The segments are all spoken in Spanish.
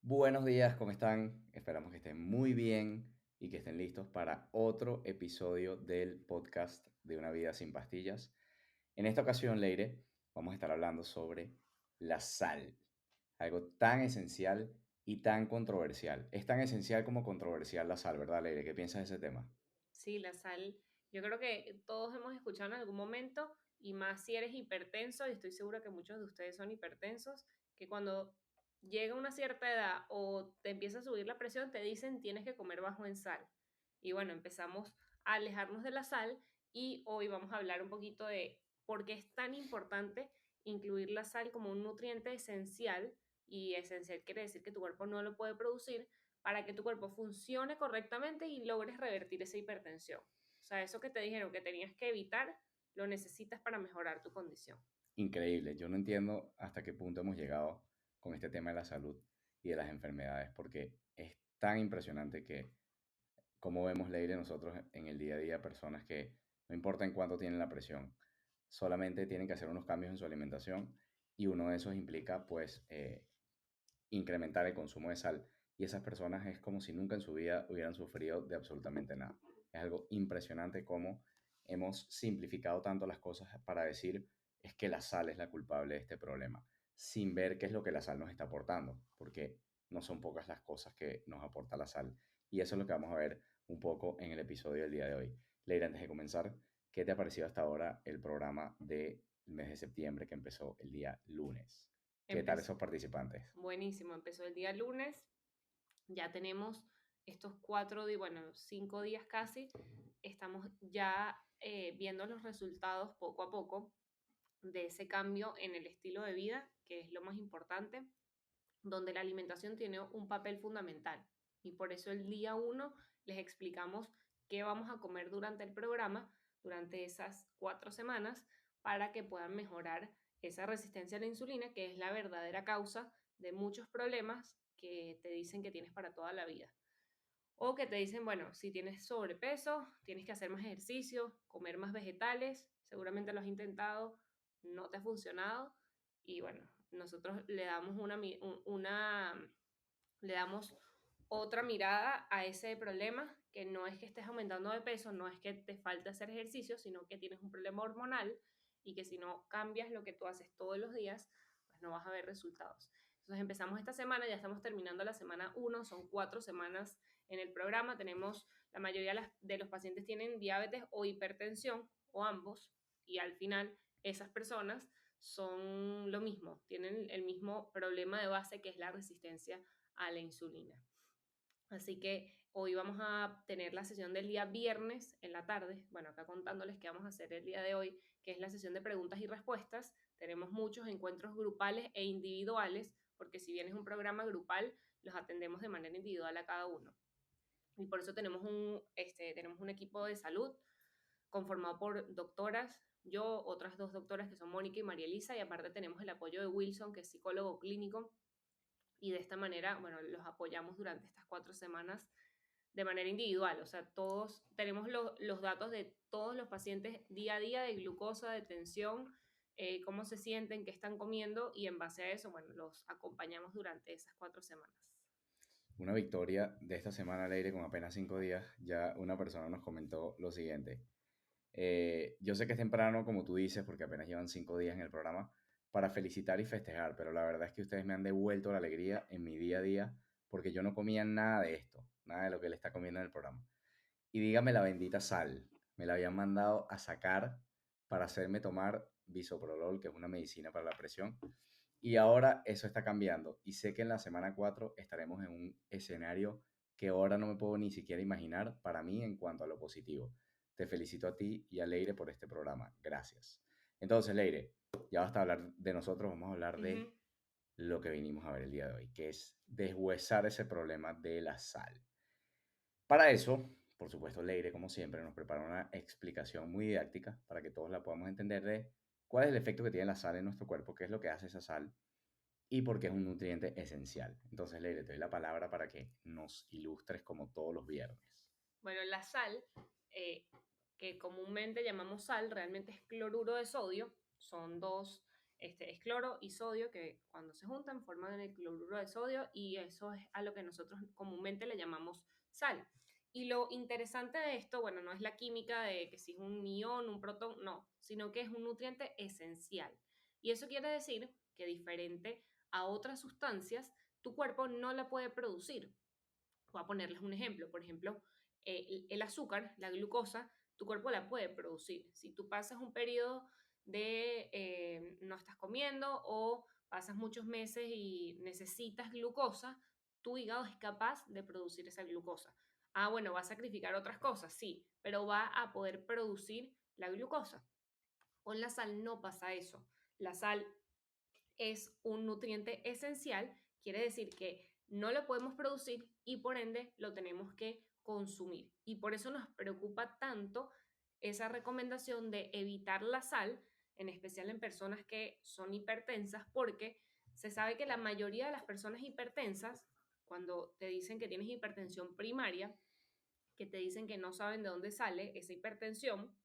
Buenos días, ¿cómo están? Esperamos que estén muy bien y que estén listos para otro episodio del podcast de Una vida sin pastillas. En esta ocasión, Leire, vamos a estar hablando sobre la sal, algo tan esencial y tan controversial. Es tan esencial como controversial la sal, ¿verdad, Leire? ¿Qué piensas de ese tema? Sí, la sal, yo creo que todos hemos escuchado en algún momento, y más si eres hipertenso, y estoy segura que muchos de ustedes son hipertensos, que cuando llega una cierta edad o te empieza a subir la presión, te dicen tienes que comer bajo en sal. Y bueno, empezamos a alejarnos de la sal y hoy vamos a hablar un poquito de por qué es tan importante incluir la sal como un nutriente esencial, y esencial quiere decir que tu cuerpo no lo puede producir para que tu cuerpo funcione correctamente y logres revertir esa hipertensión. O sea, eso que te dijeron que tenías que evitar, lo necesitas para mejorar tu condición. Increíble. Yo no entiendo hasta qué punto hemos llegado con este tema de la salud y de las enfermedades, porque es tan impresionante que como vemos, Leire, nosotros en el día a día, personas que no importa en cuánto tienen la presión, solamente tienen que hacer unos cambios en su alimentación y uno de esos implica pues incrementar el consumo de sal. Y esas personas es como si nunca en su vida hubieran sufrido de absolutamente nada. Es algo impresionante cómo hemos simplificado tanto las cosas para decir es que la sal es la culpable de este problema, sin ver qué es lo que la sal nos está aportando, porque no son pocas las cosas que nos aporta la sal. Y eso es lo que vamos a ver un poco en el episodio del día de hoy. Leira, antes de comenzar, ¿qué te ha parecido hasta ahora el programa del mes de septiembre que empezó el día lunes? ¿Qué tal Empezó esos participantes? buenísimo, empezó el día lunes, ya tenemos estos 4 días, bueno, 5 días casi, estamos ya viendo los resultados poco a poco de ese cambio en el estilo de vida, que es lo más importante, donde la alimentación tiene un papel fundamental. Y por eso el día uno les explicamos qué vamos a comer durante el programa, durante esas 4 semanas, para que puedan mejorar esa resistencia a la insulina, que es la verdadera causa de muchos problemas que te dicen que tienes para toda la vida. O que te dicen, bueno, si tienes sobrepeso, tienes que hacer más ejercicio, comer más vegetales, seguramente lo has intentado, no te ha funcionado, y bueno, nosotros le damos otra mirada a ese problema, que no es que estés aumentando de peso, no es que te falte hacer ejercicio, sino que tienes un problema hormonal y que si no cambias lo que tú haces todos los días, pues no vas a ver resultados. Entonces empezamos esta semana, ya estamos terminando la semana uno, son 4 semanas en el programa, tenemos, la mayoría de los pacientes tienen diabetes o hipertensión o ambos, y al final esas personas son lo mismo, tienen el mismo problema de base, que es la resistencia a la insulina. Así que hoy vamos a tener la sesión del día viernes en la tarde. Bueno, acá contándoles qué vamos a hacer el día de hoy, que es la sesión de preguntas y respuestas. Tenemos muchos encuentros grupales e individuales, porque si bien es un programa grupal, los atendemos de manera individual a cada uno. Y por eso tenemos un equipo de salud conformado por doctoras, yo, otras dos doctoras que son Mónica y María Elisa, y aparte tenemos el apoyo de Wilson, que es psicólogo clínico, y de esta manera, bueno, los apoyamos durante estas 4 semanas de manera individual. O sea, todos tenemos los datos de todos los pacientes día a día, de glucosa, de tensión, cómo se sienten, qué están comiendo, y en base a eso, bueno, los acompañamos durante esas 4 semanas. Una victoria de esta semana al aire con apenas 5 días, ya una persona nos comentó lo siguiente. Yo sé que es temprano, como tú dices, porque apenas llevan 5 días en el programa, para felicitar y festejar, pero la verdad es que ustedes me han devuelto la alegría en mi día a día, porque yo no comía nada de esto, nada de lo que él está comiendo en el programa. Y dígame la bendita sal, me la habían mandado a sacar para hacerme tomar bisoprolol, que es una medicina para la presión, y ahora eso está cambiando y sé que en la semana 4 estaremos en un escenario que ahora no me puedo ni siquiera imaginar para mí en cuanto a lo positivo. Te felicito a ti y a Leire por este programa. Gracias. Entonces, Leire, ya basta hablar de nosotros, vamos a hablar Uh de -huh. lo que vinimos a ver el día de hoy, que es deshuesar ese problema de la sal. Para eso, por supuesto, Leire, como siempre, nos prepara una explicación muy didáctica para que todos la podamos entender de cuál es el efecto que tiene la sal en nuestro cuerpo, qué es lo que hace esa sal y porque es un nutriente esencial. Entonces, Leire, te doy la palabra para que nos ilustres como todos los viernes. Bueno, la sal, eh, que comúnmente llamamos sal, realmente es cloruro de sodio. Son dos. es cloro y sodio que cuando se juntan forman el cloruro de sodio y eso es a lo que nosotros comúnmente le llamamos sal. Y lo interesante de esto, bueno, no es la química de que si es un ion, un protón, no, sino que es un nutriente esencial. Y eso quiere decir que diferente a otras sustancias, tu cuerpo no la puede producir. Voy a ponerles un ejemplo. Por ejemplo, el azúcar, la glucosa, tu cuerpo la puede producir. Si tú pasas un periodo de no estás comiendo o pasas muchos meses y necesitas glucosa, tu hígado es capaz de producir esa glucosa. Ah, bueno, va a sacrificar otras cosas, sí, pero va a poder producir la glucosa. Con la sal no pasa eso. La sal es un nutriente esencial, quiere decir que no lo podemos producir y por ende lo tenemos que consumir. Y por eso nos preocupa tanto esa recomendación de evitar la sal, en especial en personas que son hipertensas, porque se sabe que la mayoría de las personas hipertensas, cuando te dicen que tienes hipertensión primaria, que te dicen que no saben de dónde sale esa hipertensión,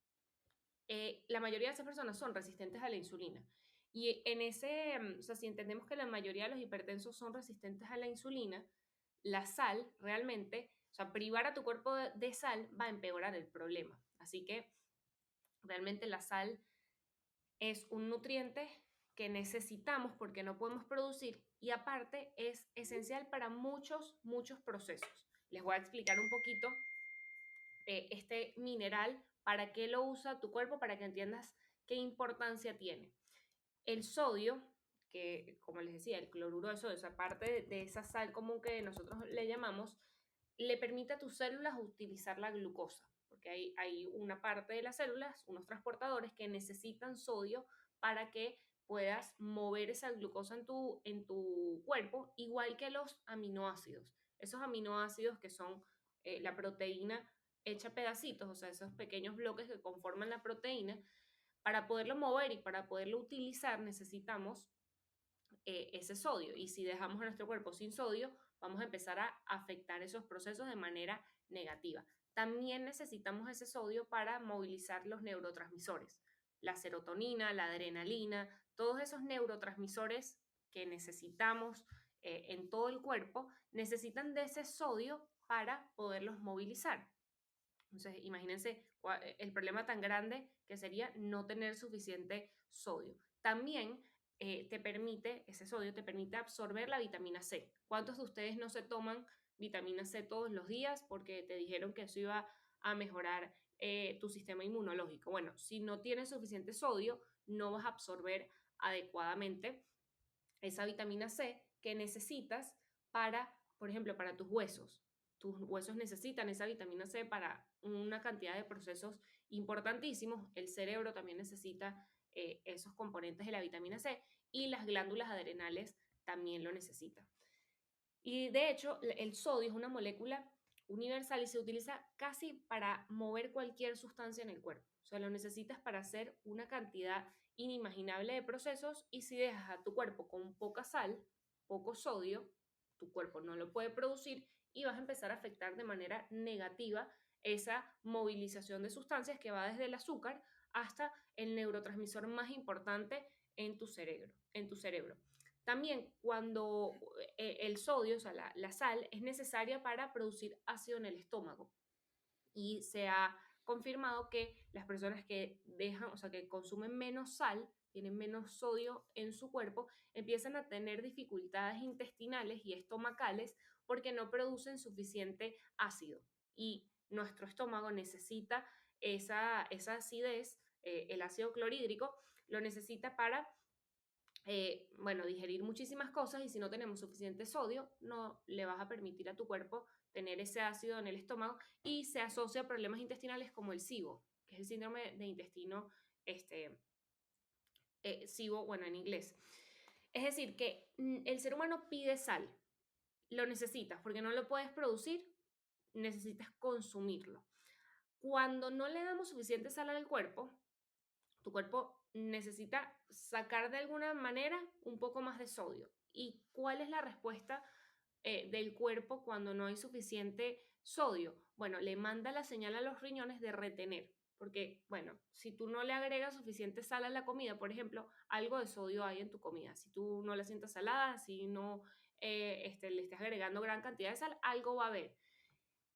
la mayoría de esas personas son resistentes a la insulina. Y en ese, o sea, si entendemos que la mayoría de los hipertensos son resistentes a la insulina, la sal realmente, o sea, privar a tu cuerpo de sal va a empeorar el problema. Así que realmente la sal es un nutriente que necesitamos porque no podemos producir y aparte es esencial para muchos procesos. Les voy a explicar un poquito este mineral, para qué lo usa tu cuerpo, para que entiendas qué importancia tiene. El sodio, que como les decía, el cloruro de sodio, esa parte de esa sal común que nosotros le llamamos, le permite a tus células utilizar la glucosa, porque hay una parte de las células, unos transportadores que necesitan sodio para que puedas mover esa glucosa en tu cuerpo, igual que los aminoácidos. Esos aminoácidos que son la proteína hecha pedacitos, o sea, esos pequeños bloques que conforman la proteína, para poderlo mover y para poderlo utilizar necesitamos ese sodio. Y si dejamos a nuestro cuerpo sin sodio, vamos a empezar a afectar esos procesos de manera negativa. También necesitamos ese sodio para movilizar los neurotransmisores, la serotonina, la adrenalina, todos esos neurotransmisores que necesitamos en todo el cuerpo, necesitan de ese sodio para poderlos movilizar. Entonces, imagínense el problema tan grande que sería no tener suficiente sodio. También ese sodio te permite absorber la vitamina C. ¿Cuántos de ustedes no se toman vitamina C todos los días porque te dijeron que eso iba a mejorar tu sistema inmunológico? Bueno, si no tienes suficiente sodio, no vas a absorber adecuadamente esa vitamina C que necesitas para, por ejemplo, para tus huesos. Tus huesos necesitan esa vitamina C para una cantidad de procesos importantísimos. El cerebro también necesita esos componentes de la vitamina C y las glándulas adrenales también lo necesitan. Y de hecho, el sodio es una molécula universal y se utiliza casi para mover cualquier sustancia en el cuerpo. O sea, lo necesitas para hacer una cantidad inimaginable de procesos y si dejas a tu cuerpo con poca sal, poco sodio, tu cuerpo no lo puede producir y vas a empezar a afectar de manera negativa esa movilización de sustancias que va desde el azúcar hasta el neurotransmisor más importante en tu cerebro. También cuando el sodio, o sea, la sal, es necesaria para producir ácido en el estómago. Y se ha confirmado que las personas que dejan, o sea, que consumen menos sal, tienen menos sodio en su cuerpo, empiezan a tener dificultades intestinales y estomacales porque no producen suficiente ácido. Y nuestro estómago necesita esa acidez, el ácido clorhídrico, lo necesita para bueno, digerir muchísimas cosas y si no tenemos suficiente sodio, no le vas a permitir a tu cuerpo tener ese ácido en el estómago y se asocia a problemas intestinales como el SIBO, que es el síndrome de intestino SIBO, bueno, en inglés. Es decir, que el ser humano pide sal, lo necesitas porque no lo puedes producir, necesitas consumirlo. Cuando no le damos suficiente sal al cuerpo, tu cuerpo necesita sacar de alguna manera un poco más de sodio. ¿Y cuál es la respuesta del cuerpo cuando no hay suficiente sodio? Bueno, le manda la señal a los riñones de retener, porque, bueno, si tú no le agregas suficiente sal a la comida, por ejemplo, algo de sodio hay en tu comida. Si tú no la sientas salada, si no le estás agregando gran cantidad de sal, algo va a haber.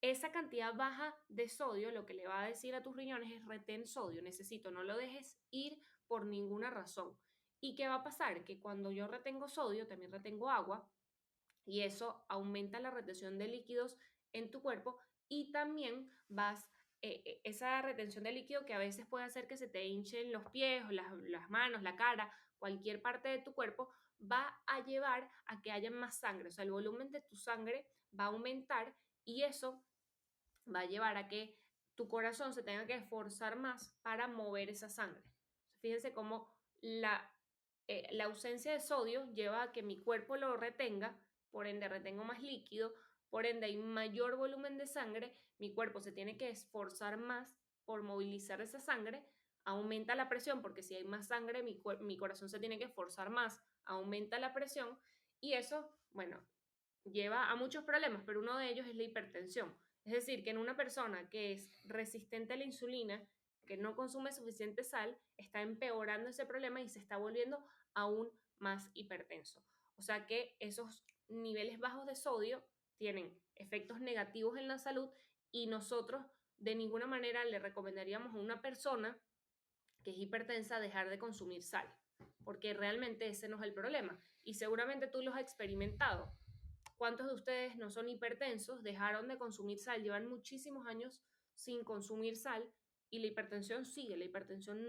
Esa cantidad baja de sodio lo que le va a decir a tus riñones es retén sodio, necesito, no lo dejes ir por ninguna razón. ¿Y qué va a pasar? Que cuando yo retengo sodio, también retengo agua y eso aumenta la retención de líquidos en tu cuerpo y también esa retención de líquido que a veces puede hacer que se te hinchen los pies, o las manos, la cara, cualquier parte de tu cuerpo, va a llevar a que haya más sangre, o sea, el volumen de tu sangre va a aumentar y eso va a llevar a que tu corazón se tenga que esforzar más para mover esa sangre. Fíjense cómo la ausencia de sodio lleva a que mi cuerpo lo retenga, por ende retengo más líquido, por ende hay mayor volumen de sangre, mi cuerpo se tiene que esforzar más por movilizar esa sangre, aumenta la presión, porque si hay más sangre, mi corazón se tiene que esforzar más, aumenta la presión y eso, bueno, lleva a muchos problemas, pero uno de ellos es la hipertensión. Es decir, que en una persona que es resistente a la insulina, que no consume suficiente sal, está empeorando ese problema y se está volviendo aún más hipertenso. O sea que esos niveles bajos de sodio tienen efectos negativos en la salud y nosotros de ninguna manera le recomendaríamos a una persona que es hipertensa dejar de consumir sal, porque realmente ese no es el problema. Y seguramente tú lo has experimentado. ¿Cuántos de ustedes no son hipertensos, dejaron de consumir sal, llevan muchísimos años sin consumir sal y la hipertensión sigue, la hipertensión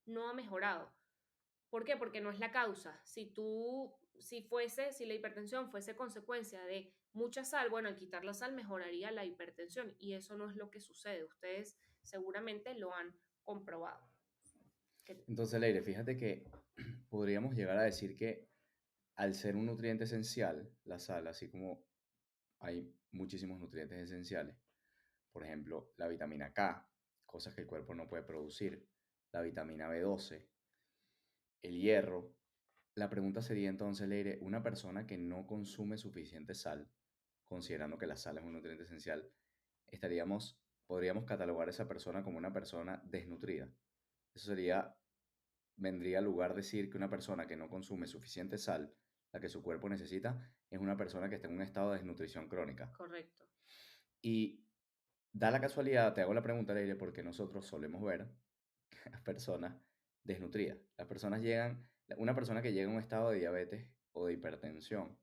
no ha mejorado? ¿Por qué? Porque no es la causa. Si la hipertensión fuese consecuencia de mucha sal, bueno, al quitar la sal mejoraría la hipertensión y eso no es lo que sucede. Ustedes seguramente lo han comprobado. Entonces, Leire, fíjate que podríamos llegar a decir que al ser un nutriente esencial, la sal, así como hay muchísimos nutrientes esenciales, por ejemplo, la vitamina K, cosas que el cuerpo no puede producir, la vitamina B12, el hierro. La pregunta sería entonces, Leire, una persona que no consume suficiente sal, considerando que la sal es un nutriente esencial, podríamos catalogar a esa persona como una persona desnutrida. Eso vendría al lugar decir que una persona que no consume suficiente sal, la que su cuerpo necesita, es una persona que está en un estado de desnutrición crónica. Correcto. Y da la casualidad, te hago la pregunta, Leire, porque nosotros solemos ver a las personas desnutridas. Una persona que llega a un estado de diabetes o de hipertensión,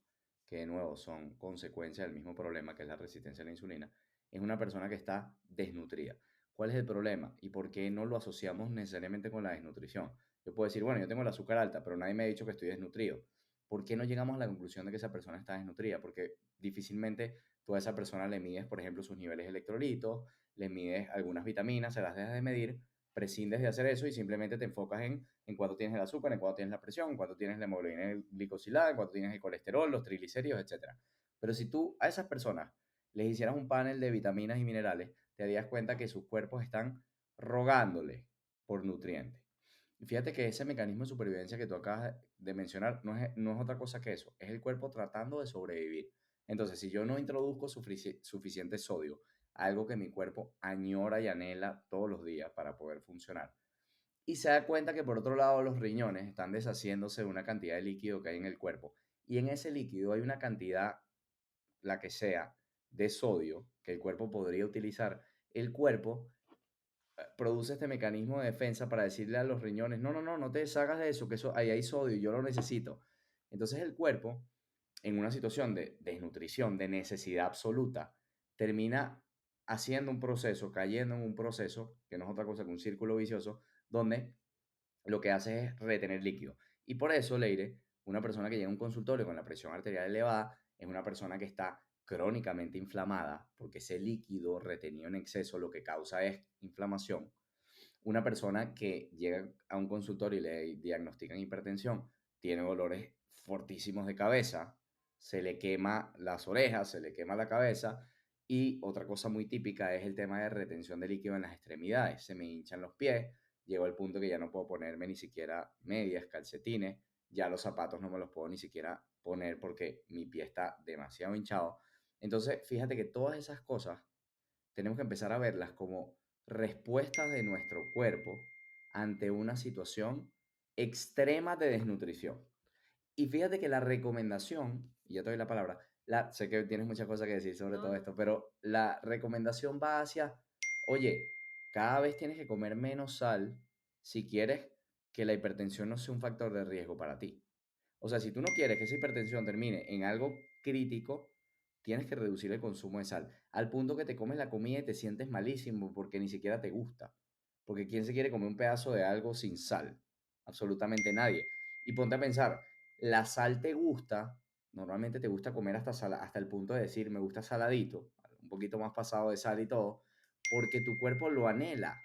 que de nuevo son consecuencia del mismo problema que es la resistencia a la insulina, es una persona que está desnutrida. ¿Cuál es el problema y por qué no lo asociamos necesariamente con la desnutrición? Yo puedo decir, bueno, yo tengo el azúcar alta, pero nadie me ha dicho que estoy desnutrido. ¿Por qué no llegamos a la conclusión de que esa persona está desnutrida? Porque difícilmente tú a esa persona le mides, por ejemplo, sus niveles de electrolitos, le mides algunas vitaminas, se las dejas de medir, prescindes de hacer eso y simplemente te enfocas en cuánto tienes el azúcar, en cuánto tienes la presión, en cuánto tienes la hemoglobina glicosilada, en cuánto tienes el colesterol, los triglicéridos, etcétera. Pero si tú a esas personas les hicieras un panel de vitaminas y minerales, te darías cuenta que sus cuerpos están rogándole por nutrientes. Y fíjate que ese mecanismo de supervivencia que tú acabas de mencionar no es otra cosa que eso, es el cuerpo tratando de sobrevivir. Entonces, si yo no introduzco suficiente sodio, algo que mi cuerpo añora y anhela todos los días para poder funcionar, y se da cuenta que por otro lado los riñones están deshaciéndose de una cantidad de líquido que hay en el cuerpo, y en ese líquido hay una cantidad, la que sea, de sodio que el cuerpo podría utilizar, el cuerpo produce este mecanismo de defensa para decirle a los riñones, no, no, no, no te deshagas de eso, que eso, ahí hay sodio, yo lo necesito. Entonces el cuerpo, en una situación de desnutrición, de necesidad absoluta, termina haciendo un proceso, cayendo en un proceso, que no es otra cosa que un círculo vicioso, donde lo que hace es retener líquido. Y por eso, Leire, una persona que llega a un consultorio con la presión arterial elevada es una persona que está crónicamente inflamada, porque ese líquido retenido en exceso lo que causa es inflamación. Una persona que llega a un consultorio y le diagnostican hipertensión, tiene dolores fortísimos de cabeza, se le quema las orejas, se le quema la cabeza, y otra cosa muy típica es el tema de retención de líquido en las extremidades. Se me hinchan los pies, llego al punto que ya no puedo ponerme ni siquiera medias, calcetines, ya los zapatos no me los puedo ni siquiera poner porque mi pie está demasiado hinchado. Entonces, fíjate que todas esas cosas tenemos que empezar a verlas como respuestas de nuestro cuerpo ante una situación extrema de desnutrición. Y fíjate que la recomendación, y ya te doy la palabra, sé que tienes muchas cosas que decir sobre No, todo no. esto, pero la recomendación va hacia, oye, cada vez tienes que comer menos sal si quieres que la hipertensión no sea un factor de riesgo para ti. O sea, si tú no quieres que esa hipertensión termine en algo crítico, tienes que reducir el consumo de sal, al punto que te comes la comida y te sientes malísimo porque ni siquiera te gusta. Porque ¿quién se quiere comer un pedazo de algo sin sal? Absolutamente nadie. Y ponte a pensar, la sal te gusta, normalmente te gusta comer hasta el punto de decir, me gusta saladito, un poquito más pasado de sal y todo, porque tu cuerpo lo anhela.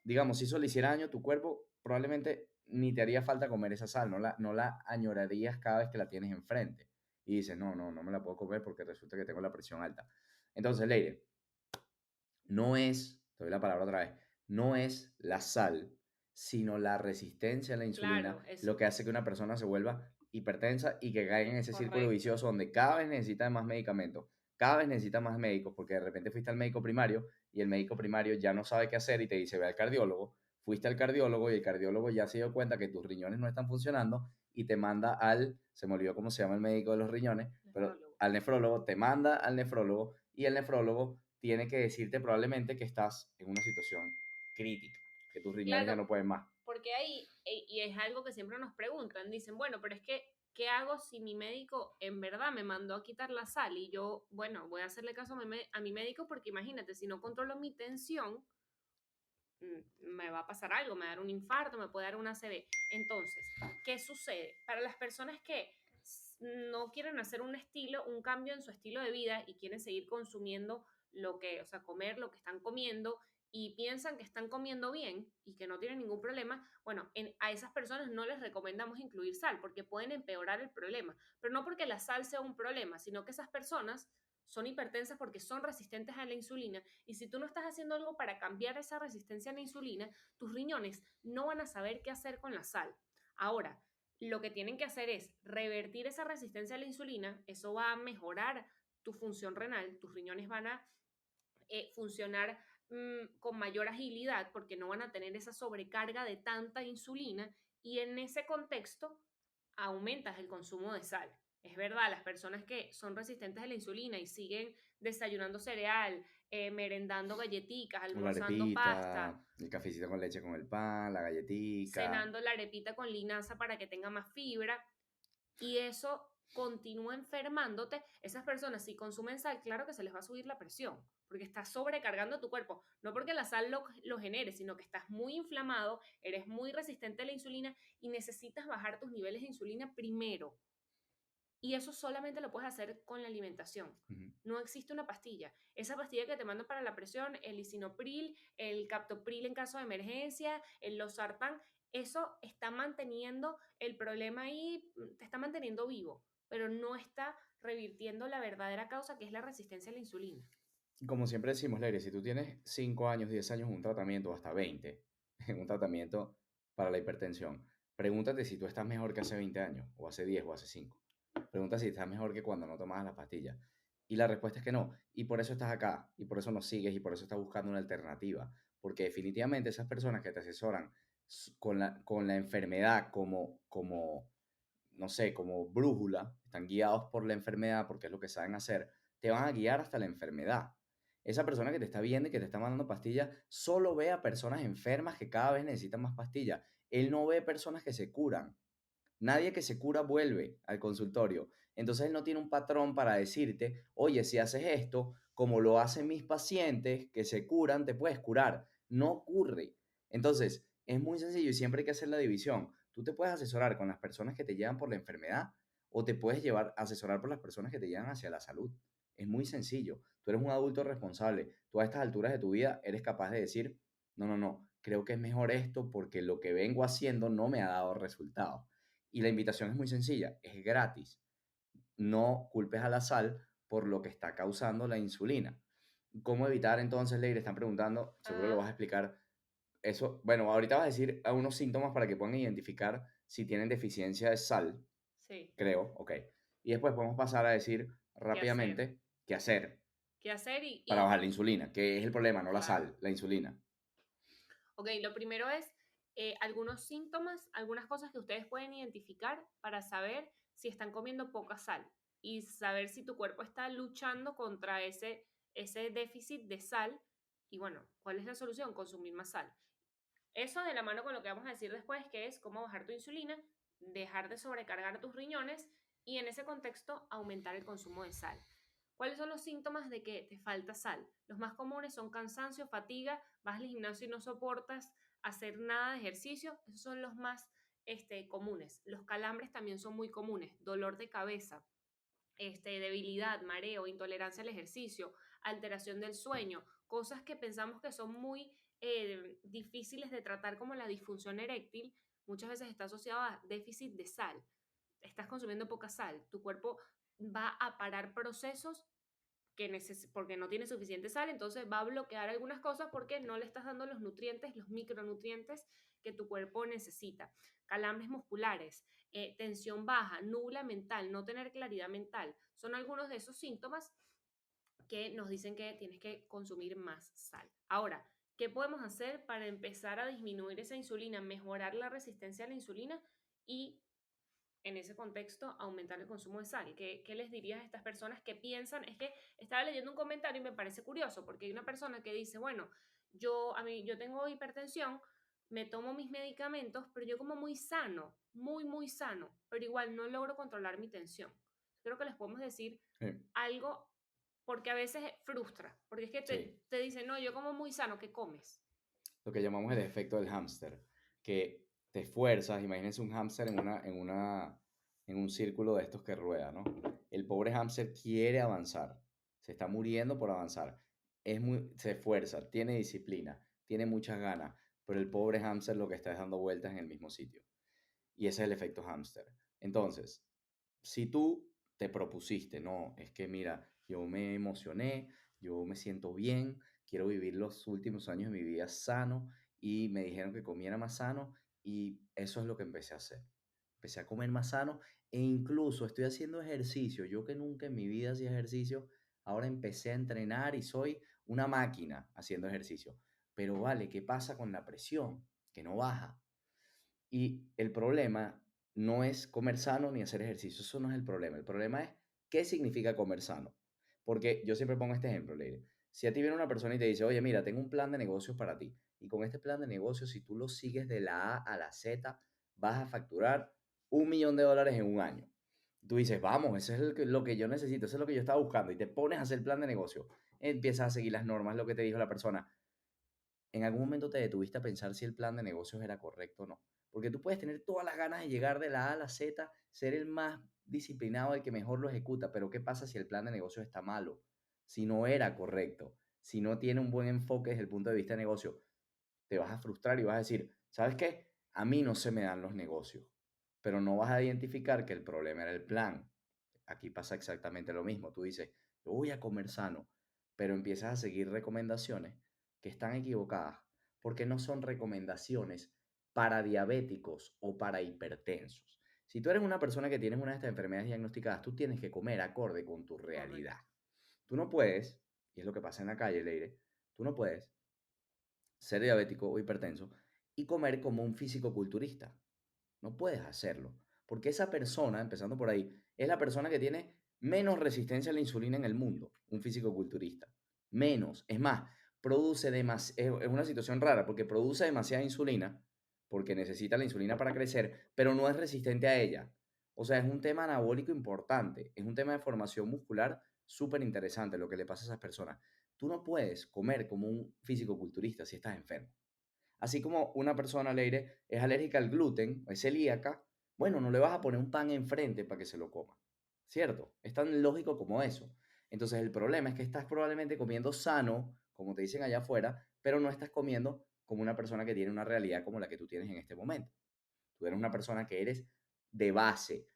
Digamos, si eso le hiciera daño a tu cuerpo, probablemente ni te haría falta comer esa sal, no la añorarías cada vez que la tienes enfrente. Y dices, no, no, no me la puedo comer porque resulta que tengo la presión alta. Entonces, Leire, no es, te doy la palabra otra vez, no es la sal, sino la resistencia a la insulina Claro, eso, lo que hace que una persona se vuelva hipertensa y que caiga en ese círculo correcto. vicioso donde cada vez necesita más medicamentos, cada vez necesita más médicos, porque de repente fuiste al médico primario y el médico primario ya no sabe qué hacer y te dice, ve al cardiólogo, fuiste al cardiólogo y el cardiólogo ya se dio cuenta que tus riñones no están funcionando y te manda se me olvidó cómo se llama el médico de los riñones, pero Nefrólogo. al nefrólogo, te manda al nefrólogo y el nefrólogo tiene que decirte probablemente que estás en una situación crítica, que tus riñones ya Claro, no pueden más. porque ahí, y es algo que siempre nos preguntan, dicen, bueno, pero es que, ¿qué hago si mi médico en verdad me mandó a quitar la sal? Y yo, bueno, voy a hacerle caso a mi médico porque imagínate, si no controlo mi tensión, me va a pasar algo, me va a dar un infarto, me puede dar una ACV. Entonces, ¿qué sucede? Para las personas que no quieren hacer un cambio en su estilo de vida y quieren seguir consumiendo o sea, comer lo que están comiendo y piensan que están comiendo bien y que no tienen ningún problema, bueno, a esas personas no les recomendamos incluir sal porque pueden empeorar el problema, pero no porque la sal sea un problema, sino que esas personas son hipertensas porque son resistentes a la insulina y si tú no estás haciendo algo para cambiar esa resistencia a la insulina, tus riñones no van a saber qué hacer con la sal. Ahora, lo que tienen que hacer es revertir esa resistencia a la insulina, eso va a mejorar tu función renal, tus riñones van a funcionar con mayor agilidad porque no van a tener esa sobrecarga de tanta insulina y en ese contexto aumentas el consumo de sal. Es verdad, las personas que son resistentes a la insulina y siguen desayunando cereal, merendando galletitas, La almorzando pasta, arepita, el cafecito con leche con el pan, la galletica. cenando la arepita con linaza para que tenga más fibra, y eso continúa enfermándote, esas personas si consumen sal, claro que se les va a subir la presión, porque estás sobrecargando tu cuerpo, no porque la sal lo genere, sino que estás muy inflamado, eres muy resistente a la insulina y necesitas bajar tus niveles de insulina primero. Y eso solamente lo puedes hacer con la alimentación. Ujú. No existe una pastilla. Esa pastilla que te mandan para la presión, el lisinopril, el captopril en caso de emergencia, el losartán, eso está manteniendo el problema ahí, te está manteniendo vivo, pero no está revirtiendo la verdadera causa que es la resistencia a la insulina. Como siempre decimos, Leire, si tú tienes 5 años, 10 años en un tratamiento, hasta 20 en un tratamiento para la hipertensión, pregúntate si tú estás mejor que hace 20 años, o hace 10 o hace 5. Pregunta si estás mejor que cuando no tomabas las pastillas. Y la respuesta es que no. Y por eso estás acá, y por eso nos sigues, y por eso estás buscando una alternativa. Porque definitivamente esas personas que te asesoran con la enfermedad como, no sé, como brújula, están guiados por la enfermedad porque es lo que saben hacer, te van a guiar hasta la enfermedad. Esa persona que te está viendo y que te está mandando pastillas, solo ve a personas enfermas que cada vez necesitan más pastillas. Él no ve personas que se curan. Nadie que se cura vuelve al consultorio. Entonces él no tiene un patrón para decirte, oye, si haces esto, como lo hacen mis pacientes que se curan, te puedes curar. No ocurre. Entonces, es muy sencillo y siempre hay que hacer la división. Tú te puedes asesorar con las personas que te llevan por la enfermedad o te puedes asesorar por las personas que te llevan hacia la salud. Es muy sencillo. Tú eres un adulto responsable. Tú a estas alturas de tu vida eres capaz de decir, no, no, no, creo que es mejor esto porque lo que vengo haciendo no me ha dado resultados. Y la invitación es muy sencilla, es gratis. No culpes a la sal por lo que está causando la insulina. ¿Cómo evitar entonces, Leire? Están preguntando, seguro lo Ah, vas a explicar. Eso, bueno, ahorita vas a decir algunos síntomas para que puedan identificar si tienen deficiencia de sal, sí, creo, ok. Y después podemos pasar a decir ¿qué hacer? rápidamente qué hacer. qué hacer para bajar la insulina, que es el problema, no la claro. sal, la insulina. Ok, lo primero es algunos síntomas, algunas cosas que ustedes pueden identificar para saber si están comiendo poca sal y saber si tu cuerpo está luchando contra ese déficit de sal. Y bueno, ¿cuál es la solución? Consumir más sal. Eso de la mano con lo que vamos a decir después, que es cómo bajar tu insulina, dejar de sobrecargar tus riñones y en ese contexto aumentar el consumo de sal. ¿Cuáles son los síntomas de que te falta sal? Los más comunes son cansancio, fatiga, vas al gimnasio y no soportas hacer nada de ejercicio. Esos son los más comunes. Los calambres también son muy comunes. Dolor de cabeza, debilidad, mareo, intolerancia al ejercicio, alteración del sueño, cosas que pensamos que son muy difíciles de tratar como la disfunción eréctil, muchas veces está asociado a déficit de sal. Estás consumiendo poca sal, tu cuerpo va a parar procesos porque no tiene suficiente sal, entonces va a bloquear algunas cosas porque no le estás dando los nutrientes, los micronutrientes que tu cuerpo necesita. Calambres musculares, tensión baja, nubla mental, no tener claridad mental, son algunos de esos síntomas que nos dicen que tienes que consumir más sal. Ahora, ¿qué podemos hacer para empezar a disminuir esa insulina, mejorar la resistencia a la insulina y en ese contexto aumentar el consumo de sal? ¿Qué les dirías a estas personas que piensan? Es que estaba leyendo un comentario y me parece curioso porque hay una persona que dice, bueno, yo tengo hipertensión, me tomo mis medicamentos, pero yo como muy sano, muy, muy sano, pero igual no logro controlar mi tensión. Creo que les podemos decir Sí, algo porque a veces frustra, porque es que sí. te dicen, no, yo como muy sano, ¿qué comes? Lo que llamamos el efecto del hámster, que te esfuerzas, imagínense un hámster en un círculo de estos que rueda, ¿no? El pobre hámster quiere avanzar, se está muriendo por avanzar, se esfuerza, tiene disciplina, tiene muchas ganas, pero el pobre hámster lo que está es dando vueltas en el mismo sitio. Y ese es el efecto hámster. Entonces, si tú te propusiste, no, es que mira, yo me emocioné, yo me siento bien, quiero vivir los últimos años de mi vida sano y me dijeron que comiera más sano y eso es lo que empecé a hacer. Empecé a comer más sano e incluso estoy haciendo ejercicio. Yo que nunca en mi vida hacía ejercicio, ahora empecé a entrenar y soy una máquina haciendo ejercicio. Pero vale, ¿qué pasa con la presión? Que no baja. Y el problema no es comer sano ni hacer ejercicio, eso no es el problema. El problema es qué significa comer sano. Porque yo siempre pongo este ejemplo, Leire. Si a ti viene una persona y te dice, oye, mira, tengo un plan de negocios para ti. Y con este plan de negocios, si tú lo sigues de la A a la Z, vas a facturar $1 millón en un año. Tú dices, vamos, eso es lo que yo necesito, eso es lo que yo estaba buscando. Y te pones a hacer el plan de negocio. Empiezas a seguir las normas, lo que te dijo la persona. ¿En algún momento te detuviste a pensar si el plan de negocios era correcto o no? Porque tú puedes tener todas las ganas de llegar de la A a la Z, ser el más disciplinado, el que mejor lo ejecuta, pero ¿qué pasa si el plan de negocios está malo? Si no era correcto, si no tiene un buen enfoque desde el punto de vista de negocio, te vas a frustrar y vas a decir, ¿sabes qué? A mí no se me dan los negocios, pero no vas a identificar que el problema era el plan. Aquí pasa exactamente lo mismo. Tú dices, yo voy a comer sano, pero empiezas a seguir recomendaciones que están equivocadas porque no son recomendaciones para diabéticos o para hipertensos. Si tú eres una persona que tienes una de estas enfermedades diagnosticadas, tú tienes que comer acorde con tu realidad. Correcto. Tú no puedes, y es lo que pasa en la calle, Leire, tú no puedes ser diabético o hipertenso y comer como un físico-culturista. No puedes hacerlo, porque esa persona, empezando por ahí, es la persona que tiene menos resistencia a la insulina en el mundo, un físico-culturista. Menos. Es más, es una situación rara, porque produce demasiada insulina, porque necesita la insulina para crecer, pero no es resistente a ella. O sea, es un tema anabólico importante, es un tema de formación muscular súper interesante lo que le pasa a esas personas. Tú no puedes comer como un físico-culturista si estás enfermo. Así como una persona, Leire, es alérgica al gluten, es celíaca, bueno, no le vas a poner un pan enfrente para que se lo coma, ¿cierto? Es tan lógico como eso. Entonces el problema es que estás probablemente comiendo sano, como te dicen allá afuera, pero no estás comiendo como una persona que tiene una realidad como la que tú tienes en este momento. Tú eres una persona que eres de base.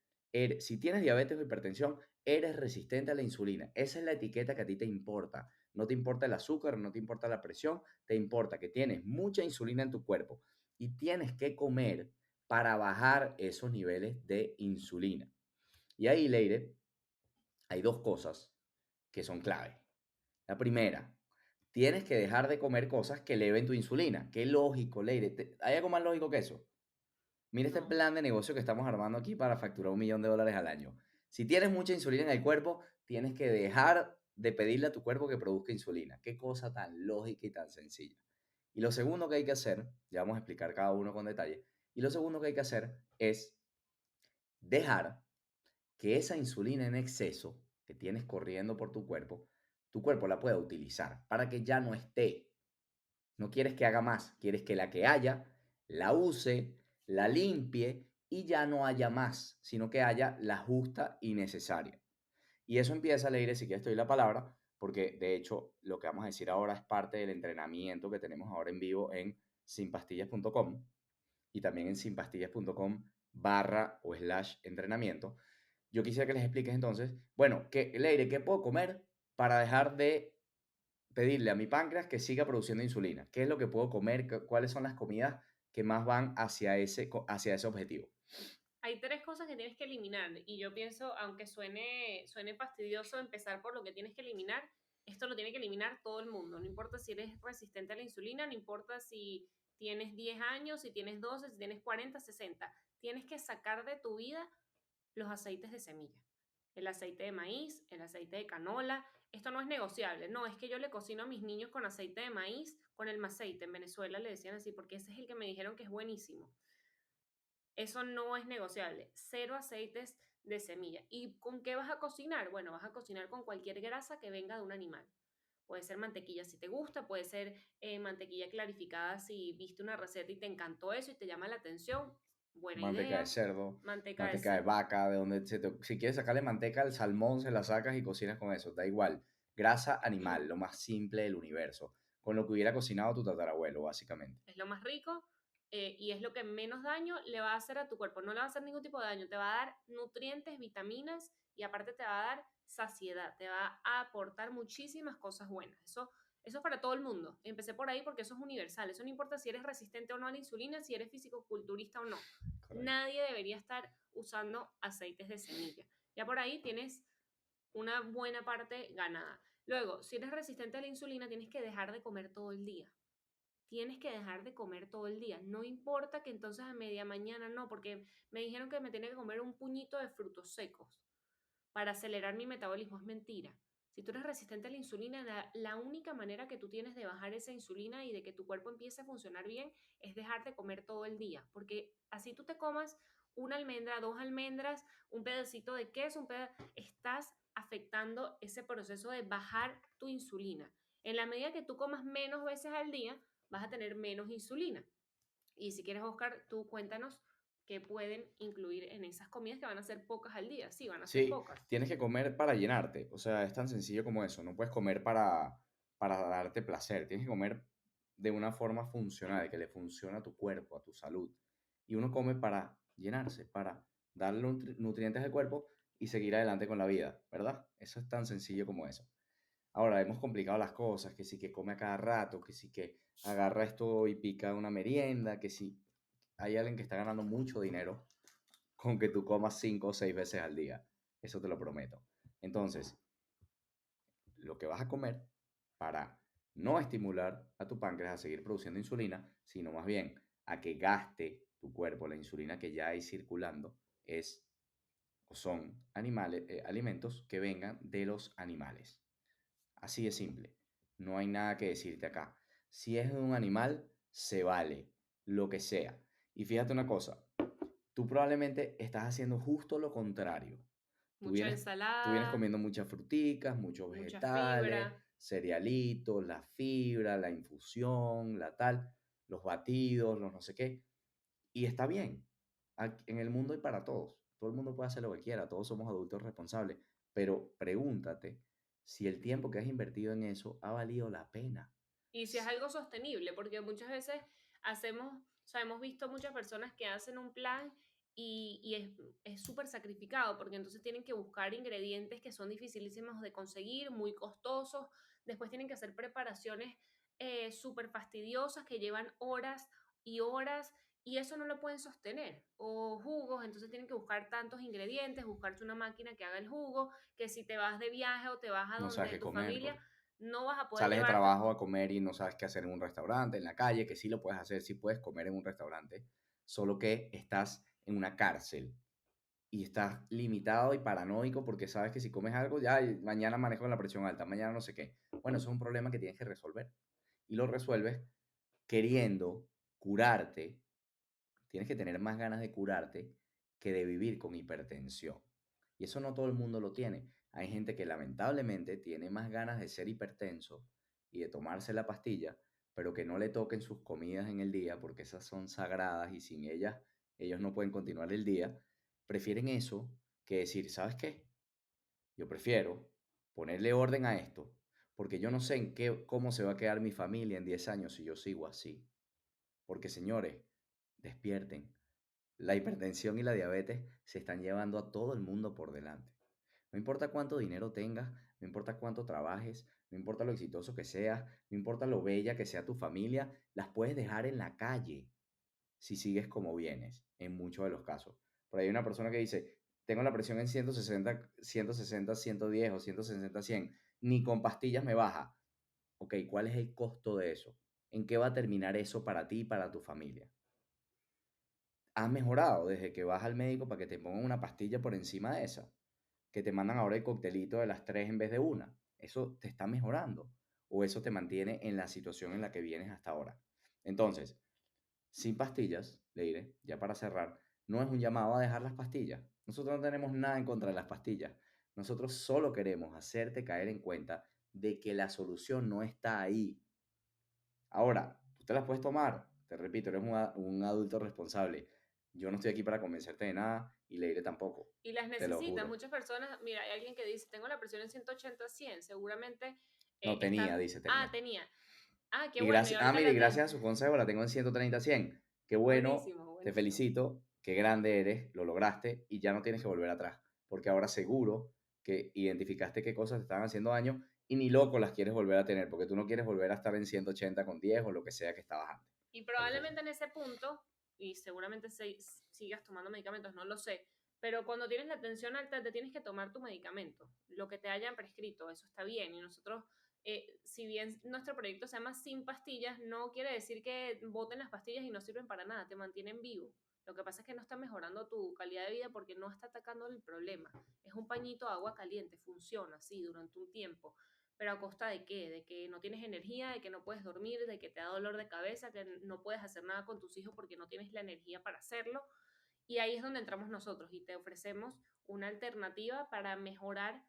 Si tienes diabetes o hipertensión, eres resistente a la insulina. Esa es la etiqueta que a ti te importa. No te importa el azúcar, no te importa la presión, te importa que tienes mucha insulina en tu cuerpo y tienes que comer para bajar esos niveles de insulina. Y ahí, Leire, hay dos cosas que son clave. La primera, tienes que dejar de comer cosas que eleven tu insulina. Qué lógico, Leire. ¿Hay algo más lógico que eso? Mira este No. plan de negocio que estamos armando aquí para facturar $1 millón al año. Si tienes mucha insulina en el cuerpo, tienes que dejar de pedirle a tu cuerpo que produzca insulina. Qué cosa tan lógica y tan sencilla. Y lo segundo que hay que hacer, ya vamos a explicar cada uno con detalle, y lo segundo que hay que hacer es dejar que esa insulina en exceso que tienes corriendo por tu cuerpo la pueda utilizar para que ya no esté. No quieres que haga más, quieres que la que haya, la use, la limpie y ya no haya más, sino que haya la justa y necesaria. Y eso empieza, Leire, si quieres te doy la palabra, porque de hecho lo que vamos a decir ahora es parte del entrenamiento que tenemos ahora en vivo en sinpastillas.com y también en sinpastillas.com/entrenamiento. Yo quisiera que les expliques entonces, bueno, Leire, ¿qué puedo comer para dejar de pedirle a mi páncreas que siga produciendo insulina? ¿Qué es lo que puedo comer? ¿Cuáles son las comidas que más van hacia ese objetivo? Hay tres cosas que tienes que eliminar y yo pienso, aunque suene fastidioso empezar por lo que tienes que eliminar, esto lo tiene que eliminar todo el mundo. No importa si eres resistente a la insulina, no importa si tienes 10 años, si tienes 12, si tienes 40, 60. Tienes que sacar de tu vida los aceites de semilla. El aceite de maíz, el aceite de canola. Esto no es negociable. No, es que yo le cocino a mis niños con aceite de maíz, con el maceite. En Venezuela le decían así porque ese es el que me dijeron que es buenísimo. Eso no es negociable. Cero aceites de semilla. ¿Y con qué vas a cocinar? Bueno, vas a cocinar con cualquier grasa que venga de un animal. Puede ser mantequilla si te gusta, puede ser mantequilla clarificada si viste una receta y te encantó eso y te llama la atención. Buena Manteca de idea. cerdo, Manteca de manteca de cerdo. vaca, de donde si quieres sacarle manteca al salmón, se la sacas y cocinas con eso, da igual. Grasa animal, lo más simple del universo, con lo que hubiera cocinado tu tatarabuelo, básicamente. Es lo más rico y es lo que menos daño le va a hacer a tu cuerpo. No le va a hacer ningún tipo de daño, te va a dar nutrientes, vitaminas y aparte te va a dar saciedad, te va a aportar muchísimas cosas buenas. Eso es para todo el mundo. Empecé por ahí porque eso es universal. Eso no importa si eres resistente o no a la insulina, si eres físico-culturista o no. Correcto. Nadie debería estar usando aceites de semilla. Ya por ahí tienes una buena parte ganada. Luego, si eres resistente a la insulina, tienes que dejar de comer todo el día. Tienes que dejar de comer todo el día. No importa que entonces a media mañana no, porque me dijeron que me tenía que comer un puñito de frutos secos para acelerar mi metabolismo. Es mentira. Si tú eres resistente a la insulina, la única manera que tú tienes de bajar esa insulina y de que tu cuerpo empiece a funcionar bien es dejar de comer todo el día. Porque así tú te comas una almendra, dos almendras, un pedacito de queso, estás afectando ese proceso de bajar tu insulina. En la medida que tú comas menos veces al día, vas a tener menos insulina. Y si quieres, Oscar, tú cuéntanos qué pueden incluir en esas comidas que van a ser pocas al día. Sí, van a ser Sí, pocas. tienes que comer para llenarte, o sea, es tan sencillo como eso, no puedes comer para darte placer, tienes que comer de una forma funcional, que le funcione a tu cuerpo, a tu salud. Y uno come para llenarse, para darle nutrientes al cuerpo y seguir adelante con la vida, ¿verdad? Eso es tan sencillo como eso. Ahora, hemos complicado las cosas, que sí que come a cada rato, que sí que agarra esto y pica una merienda, que sí hay alguien que está ganando mucho dinero con que tú comas 5 o 6 veces al día. Eso te lo prometo. Entonces, lo que vas a comer para no estimular a tu páncreas a seguir produciendo insulina, sino más bien a que gaste tu cuerpo la insulina que ya hay circulando, es o son alimentos que vengan de los animales. Así de simple. No hay nada que decirte acá. Si es de un animal, se vale, lo que sea. Y fíjate una cosa, tú probablemente estás haciendo justo lo contrario. Tú Mucha vienes, tú vienes ensalada, comiendo muchas fruticas, muchos mucha vegetales, fibra. cerealitos, la fibra, la infusión, la tal, los batidos, los no sé qué. Y está bien. En el mundo hay para todos. Todo el mundo puede hacer lo que quiera. Todos somos adultos responsables. Pero pregúntate si el tiempo que has invertido en eso ha valido la pena. Y si es algo sostenible, porque muchas veces hacemos, o sea, hemos visto muchas personas que hacen un plan y es súper sacrificado, porque entonces tienen que buscar ingredientes que son dificilísimos de conseguir, muy costosos, después tienen que hacer preparaciones súper fastidiosas que llevan horas y horas y eso no lo pueden sostener. O jugos, entonces tienen que buscar tantos ingredientes, buscarse una máquina que haga el jugo, que si te vas de viaje o te vas a No sabes donde qué tu comer, familia, no vas a poder Sales de llevarte. trabajo a comer y no sabes qué hacer en un restaurante, en la calle, que sí lo puedes hacer, sí puedes comer en un restaurante, solo que estás en una cárcel y estás limitado y paranoico porque sabes que si comes algo, ya mañana manejo con la presión alta, mañana no sé qué. Bueno, eso es un problema que tienes que resolver. Y lo resuelves queriendo curarte. Tienes que tener más ganas de curarte que de vivir con hipertensión. Y eso no todo el mundo lo tiene. Hay gente que lamentablemente tiene más ganas de ser hipertenso y de tomarse la pastilla, pero que no le toquen sus comidas en el día porque esas son sagradas y sin ellas ellos no pueden continuar el día. Prefieren eso que decir, ¿sabes qué? Yo prefiero ponerle orden a esto porque yo no sé cómo se va a quedar mi familia en 10 años si yo sigo así. Porque señores, despierten. La hipertensión y la diabetes se están llevando a todo el mundo por delante. No importa cuánto dinero tengas, no importa cuánto trabajes, no importa lo exitoso que seas, no importa lo bella que sea tu familia, las puedes dejar en la calle si sigues como vienes, en muchos de los casos. Por ahí hay una persona que dice, tengo la presión en 160, 110 o 160, 100, ni con pastillas me baja. Ok, ¿cuál es el costo de eso? ¿En qué va a terminar eso para ti y para tu familia? ¿Has mejorado desde que vas al médico para que te pongan una pastilla por encima de esa? Que te mandan ahora el coctelito de las tres en vez de una. ¿Eso te está mejorando? ¿O eso te mantiene en la situación en la que vienes hasta ahora? Entonces, sin pastillas, Leire, ya para cerrar, no es un llamado a dejar las pastillas. Nosotros no tenemos nada en contra de las pastillas. Nosotros solo queremos hacerte caer en cuenta de que la solución no está ahí. Ahora, tú te las puedes tomar. Te repito, eres un adulto responsable. Yo no estoy aquí para convencerte de nada y Leire tampoco. Y las Te lo necesitas. juro. Muchas personas, mira, hay alguien que dice, tengo la presión en 180, 100, seguramente Tenía, están, dice, tenía. tenía. Ah, qué Y bueno, y gracias, ahorita mire, y la gracias tengo. a su consejo la tengo en 130, 100. Qué bueno, Buenísimo, te buenísimo. felicito, qué grande eres, lo lograste y ya no tienes que volver atrás. Porque ahora seguro que identificaste qué cosas te estaban haciendo daño y ni loco las quieres volver a tener, porque tú no quieres volver a estar en 180 con 10 o lo que sea que estabas antes. Y Entonces, probablemente en ese punto, y seguramente sigas tomando medicamentos, no lo sé, pero cuando tienes la tensión alta te tienes que tomar tu medicamento, lo que te hayan prescrito, eso está bien. Y nosotros, si bien nuestro proyecto se llama Sin Pastillas, no quiere decir que boten las pastillas y no sirven para nada, te mantienen vivo. Lo que pasa es que no está mejorando tu calidad de vida porque no está atacando el problema. Es un pañito de agua caliente, funciona así durante un tiempo, pero ¿a costa de qué? De que no tienes energía, de que no puedes dormir, de que te da dolor de cabeza, que no puedes hacer nada con tus hijos porque no tienes la energía para hacerlo. Y ahí es donde entramos nosotros y te ofrecemos una alternativa para mejorar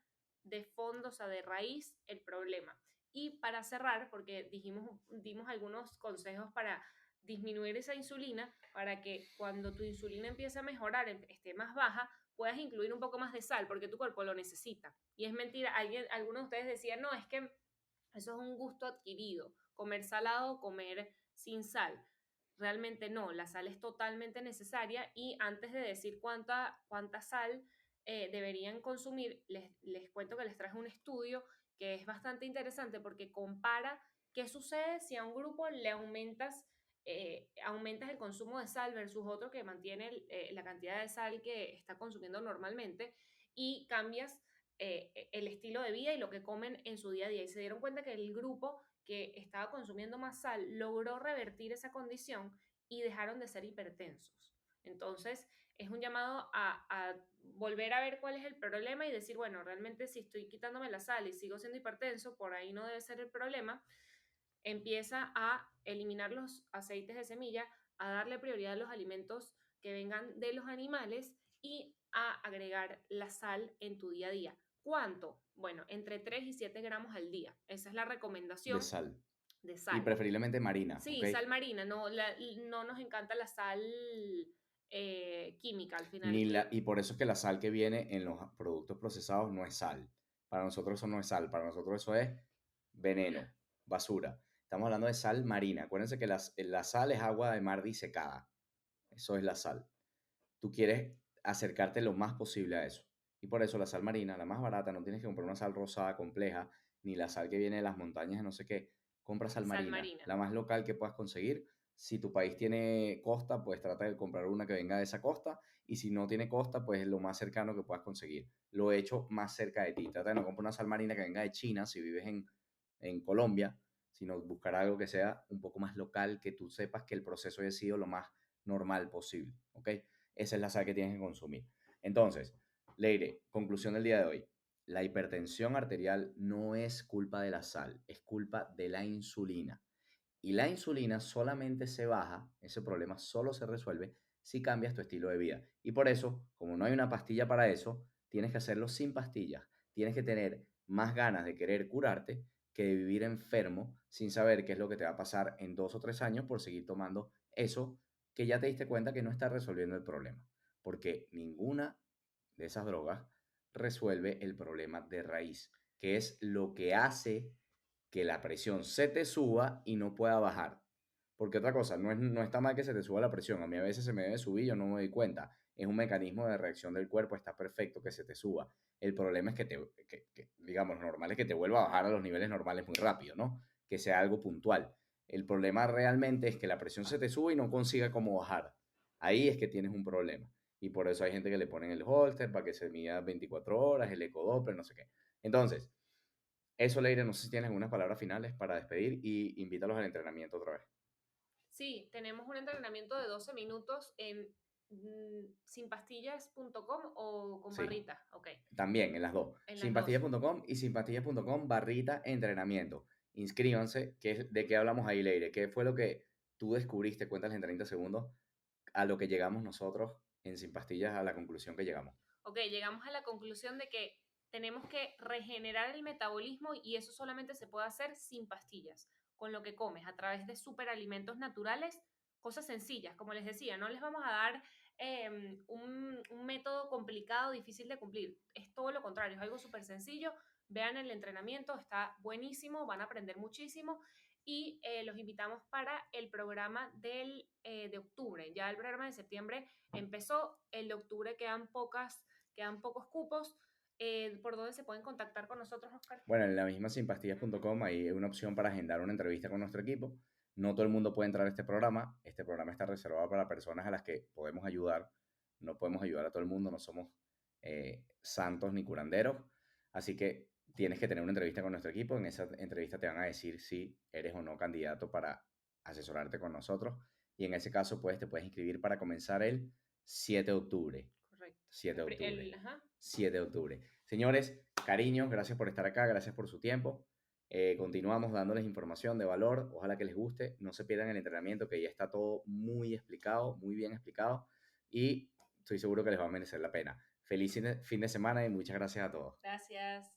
de fondo, o sea, de raíz, el problema. Y para cerrar, porque dimos algunos consejos para disminuir esa insulina, para que cuando tu insulina empiece a mejorar, esté más baja, puedas incluir un poco más de sal, porque tu cuerpo lo necesita. Y es mentira, algunos de ustedes decían, no, es que eso es un gusto adquirido, comer salado, comer sin sal. Realmente no, la sal es totalmente necesaria y antes de decir cuánta sal deberían consumir, les cuento que les traje un estudio que es bastante interesante porque compara qué sucede si a un grupo le aumentas el consumo de sal versus otro que mantiene la cantidad de sal que está consumiendo normalmente y cambias el estilo de vida y lo que comen en su día a día. Y se dieron cuenta que el grupo que estaba consumiendo más sal logró revertir esa condición y dejaron de ser hipertensos. Entonces, es un llamado a volver a ver cuál es el problema y decir, bueno, realmente si estoy quitándome la sal y sigo siendo hipertenso, por ahí no debe ser el problema. Empieza a eliminar los aceites de semilla, a darle prioridad a los alimentos que vengan de los animales y a agregar la sal en tu día a día. ¿Cuánto? Bueno, entre 3 y 7 gramos al día. Esa es la de recomendación sal. de Y sal. preferiblemente marina, ¿ok? Sí, sal marina, no, no nos encanta la sal química al final, Y por eso es que la sal que viene en los productos procesados no es sal. Para nosotros eso no es sal, para nosotros eso es veneno, basura. Estamos hablando de sal marina. Acuérdense que la sal es agua de mar disecada. Eso es la sal. Tú quieres acercarte lo más posible a eso. Y por eso la sal marina, la más barata, no tienes que comprar una sal rosada compleja, ni la sal que viene de las montañas, no sé qué. Compra sal sal marina, marina. la más local que puedas conseguir. Si tu país tiene costa, pues trata de comprar una que venga de esa costa. Y si no tiene costa, pues lo más cercano que puedas conseguir. Lo he hecho más cerca de ti. Trata de no comprar una sal marina que venga de China si vives en Colombia, sino buscar algo que sea un poco más local, que tú sepas que el proceso haya sido lo más normal posible, ¿ok? Esa es la sal que tienes que consumir. Entonces, Leire, conclusión del día de hoy. La hipertensión arterial no es culpa de la sal, es culpa de la insulina. Y la insulina solamente se baja, ese problema solo se resuelve si cambias tu estilo de vida. Y por eso, como no hay una pastilla para eso, tienes que hacerlo sin pastillas. Tienes que tener más ganas de querer curarte que de vivir enfermo sin saber qué es lo que te va a pasar en 2 o 3 años por seguir tomando eso que ya te diste cuenta que no está resolviendo el problema. Porque ninguna de esas drogas resuelve el problema de raíz, que es lo que hace que la presión se te suba y no pueda bajar. Porque otra cosa, no está mal que se te suba la presión. A mí a veces se me debe subir y yo no me doy cuenta. Es un mecanismo de reacción del cuerpo, está perfecto que se te suba. El problema es digamos, lo normal es que te vuelva a bajar a los niveles normales muy rápido, ¿no? Que sea algo puntual. El problema realmente es que la presión se te sube y no consiga cómo bajar. Ahí es que tienes un problema. Y por eso hay gente que le ponen el holter para que se mida 24 horas, el ecodoppler, no sé qué. Entonces, eso, Leire, no sé si tienes algunas palabras finales para despedir y invítalos al entrenamiento otra vez. Sí, tenemos un entrenamiento de 12 minutos en sinpastillas.com o con Sí, barrita. Ok, también en las dos. en las dos. Sinpastillas.com y sinpastillas.com barrita entrenamiento. Inscríbanse. ¿De qué hablamos ahí, Leire? ¿Qué fue lo que tú descubriste? Cuéntales en 30 segundos a lo que llegamos nosotros en Sin Pastillas, a la conclusión que llegamos. Ok, llegamos a la conclusión de que tenemos que regenerar el metabolismo y eso solamente se puede hacer sin pastillas, con lo que comes, a través de superalimentos naturales, cosas sencillas, como les decía, no les vamos a dar un método complicado, difícil de cumplir, es todo lo contrario, es algo súper sencillo, vean el entrenamiento, está buenísimo, van a aprender muchísimo y los invitamos para el programa de octubre, ya el programa de septiembre empezó, el de octubre quedan pocos cupos. ¿Por dónde se pueden contactar con nosotros, Oscar? Bueno, en la misma sinpastillas.com hay una opción para agendar una entrevista con nuestro equipo. No todo el mundo puede entrar a este programa. Este programa está reservado para personas a las que podemos ayudar. No podemos ayudar a todo el mundo, no somos santos ni curanderos. Así que tienes que tener una entrevista con nuestro equipo. En esa entrevista te van a decir si eres o no candidato para asesorarte con nosotros. Y en ese caso, pues te puedes inscribir para comenzar el 7 de octubre. Correcto. 7 de octubre. Ajá. 7 de octubre. Señores, cariños, gracias por estar acá, gracias por su tiempo. Continuamos dándoles información de valor, ojalá que les guste, no se pierdan el entrenamiento que ya está todo muy explicado, muy bien explicado y estoy seguro que les va a merecer la pena. Feliz fin de semana y muchas gracias a todos. Gracias.